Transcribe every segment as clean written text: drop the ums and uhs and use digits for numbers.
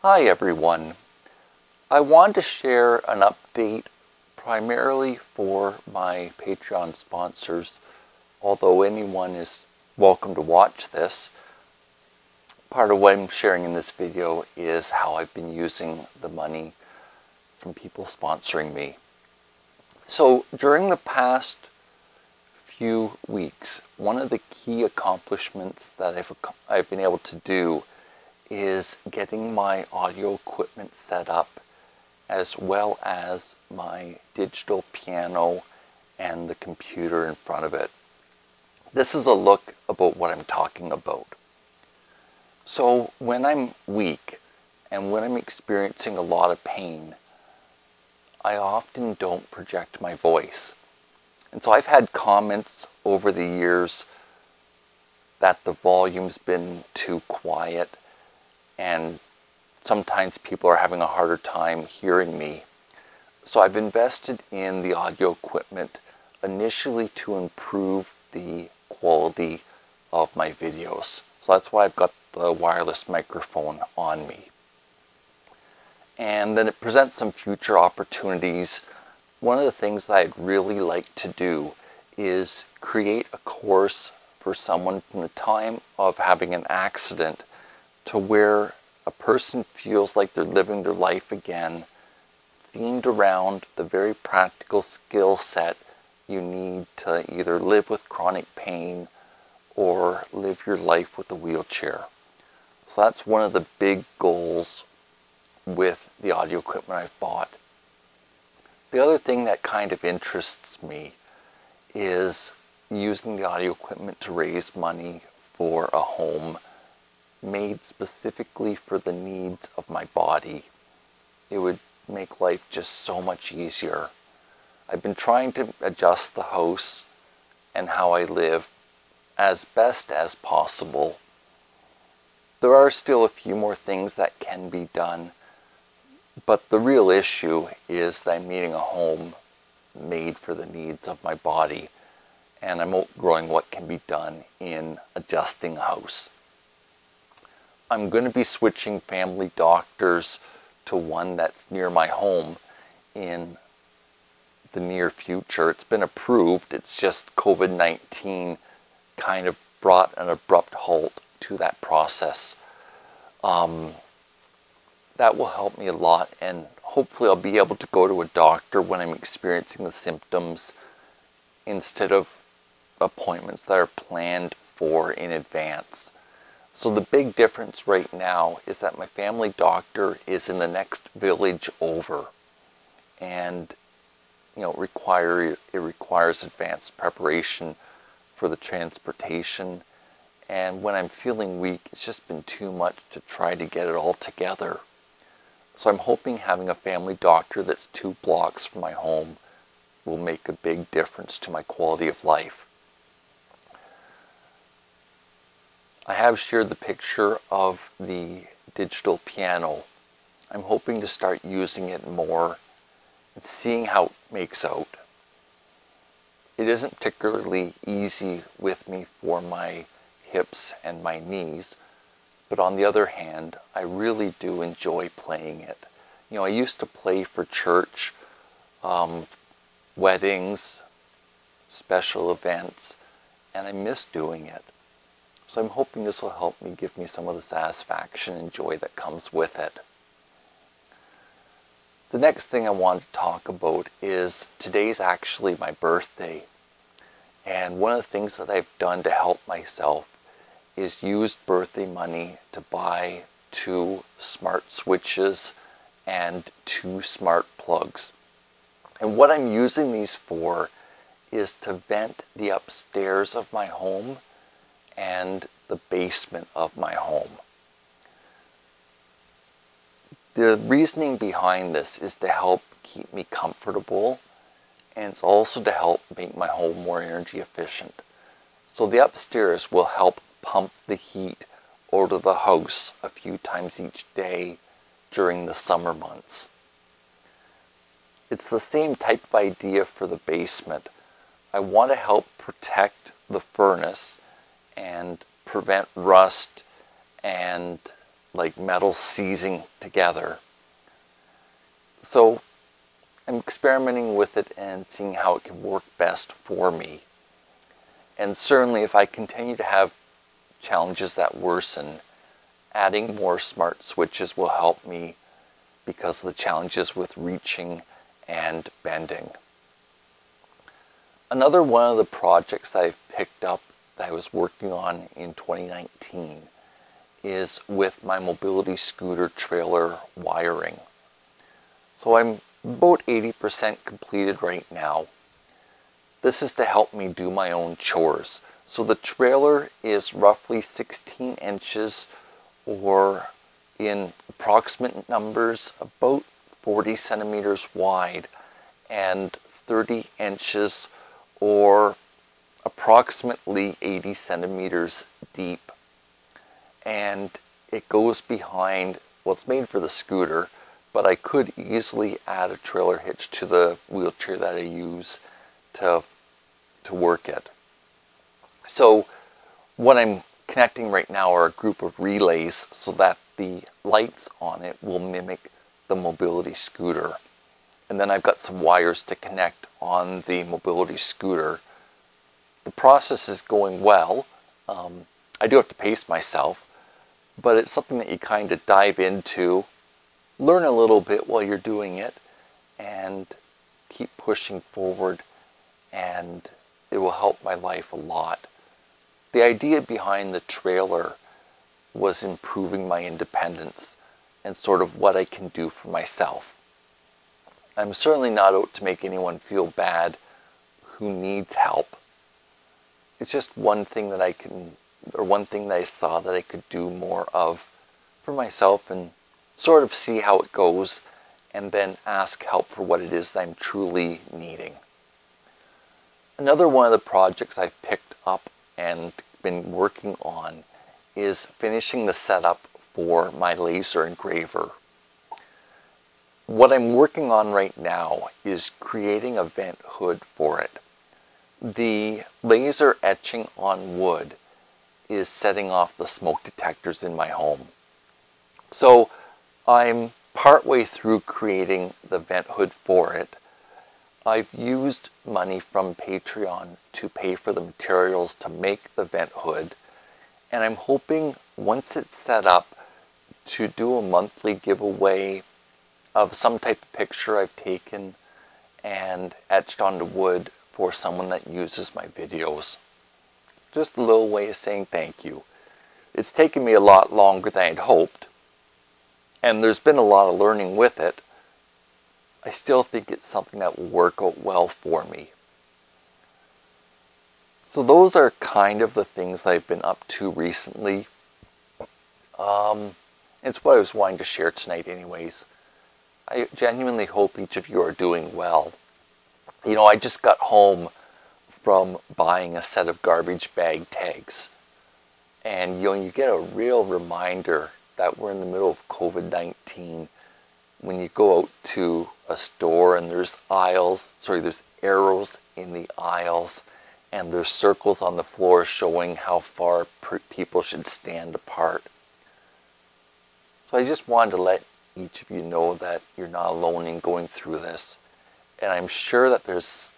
Hi everyone. I wanted to share an update primarily for my Patreon sponsors, although anyone is welcome to watch this. Part of what I'm sharing in this video is how I've been using the money from people sponsoring me. So during the past few weeks, one of the key accomplishments that I've been able to do is getting my audio equipment set up, as well as my digital piano and the computer in front of it. This is a look about what I'm talking about. So when I'm weak and when I'm experiencing a lot of pain, I often don't project my voice. And so I've had comments over the years that the volume's been too quiet, and sometimes people are having a harder time hearing me. So I've invested in the audio equipment initially to improve the quality of my videos. So that's why I've got the wireless microphone on me. And then it presents some future opportunities. One of the things that I'd really like to do is create a course for someone from the time of having an accident to where a person feels like they're living their life again, themed around the very practical skill set you need to either live with chronic pain or live your life with a wheelchair. So that's one of the big goals with the audio equipment I've bought. The other thing that kind of interests me is using the audio equipment to raise money for a home made specifically for the needs of my body. It would make life just so much easier. I've been trying to adjust the house and how I live as best as possible. There are still a few more things that can be done, but the real issue is that I'm needing a home made for the needs of my body, and I'm outgrowing what can be done in adjusting a house. I'm going to be switching family doctors to one that's near my home in the near future. It's been approved. It's just COVID-19 kind of brought an abrupt halt to that process. That will help me a lot, and hopefully I'll be able to go to a doctor when I'm experiencing the symptoms instead of appointments that are planned for in advance. So the big difference right now is that my family doctor is in the next village over, and it requires advanced preparation for the transportation. And when I'm feeling weak, it's just been too much to try to get it all together. So I'm hoping having a family doctor that's 2 blocks from my home will make a big difference to my quality of life. I have shared the picture of the digital piano. I'm hoping to start using it more and seeing how it makes out. It isn't particularly easy with me for my hips and my knees, but on the other hand, I really do enjoy playing it. I used to play for church, weddings, special events, and I miss doing it. So I'm hoping this will help me give me some of the satisfaction and joy that comes with it. The next thing I want to talk about is today's actually my birthday. And one of the things that I've done to help myself is use birthday money to buy 2 smart switches and 2 smart plugs. And what I'm using these for is to vent the upstairs of my home and the basement of my home. The reasoning behind this is to help keep me comfortable, and it's also to help make my home more energy efficient. So the upstairs will help pump the heat out of the house a few times each day during the summer months. It's the same type of idea for the basement. I want to help protect the furnace and prevent rust and like metal seizing together. So I'm experimenting with it and seeing how it can work best for me. And certainly if I continue to have challenges that worsen, adding more smart switches will help me because of the challenges with reaching and bending. Another one of the projects I've picked up that I was working on in 2019 is with my mobility scooter trailer wiring. So I'm about 80% completed right now. This is to help me do my own chores. So the trailer is roughly 16 inches, or in approximate numbers, about 40 centimeters wide and 30 inches or approximately 80 centimeters deep. And it goes behind, well, it's made for the scooter, but I could easily add a trailer hitch to the wheelchair that I use to work it. So what I'm connecting right now are a group of relays so that the lights on it will mimic the mobility scooter. And then I've got some wires to connect on the mobility scooter. The process is going well. I do have to pace myself, but it's something that you kind of dive into, learn a little bit while you're doing it, and keep pushing forward, and it will help my life a lot. The idea behind the trailer was improving my independence and sort of what I can do for myself. I'm certainly not out to make anyone feel bad who needs help. It's just one thing that one thing that I saw that I could do more of for myself and sort of see how it goes, and then ask help for what it is that I'm truly needing. Another one of the projects I've picked up and been working on is finishing the setup for my laser engraver. What I'm working on right now is creating a vent hood for it. The laser etching on wood is setting off the smoke detectors in my home. So I'm partway through creating the vent hood for it. I've used money from Patreon to pay for the materials to make the vent hood, and I'm hoping once it's set up to do a monthly giveaway of some type of picture I've taken and etched onto wood for someone that uses my videos. Just a little way of saying thank you. It's taken me a lot longer than I'd hoped, and there's been a lot of learning with it. I still think it's something that will work out well for me. So those are kind of the things I've been up to recently. It's what I was wanting to share tonight anyways. I genuinely hope each of you are doing well. You know, I just got home from buying a set of garbage bag tags. And you get a real reminder that we're in the middle of COVID-19 when you go out to a store and there's arrows in the aisles, and there's circles on the floor showing how far people should stand apart. So I just wanted to let each of you know that you're not alone in going through this. And I'm sure that there's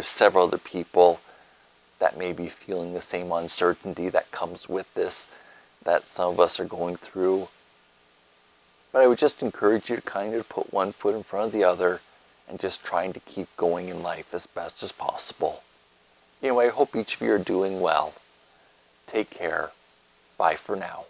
several other people that may be feeling the same uncertainty that comes with this, that some of us are going through. But I would just encourage you to kind of put one foot in front of the other and just trying to keep going in life as best as possible. Anyway, I hope each of you are doing well. Take care. Bye for now.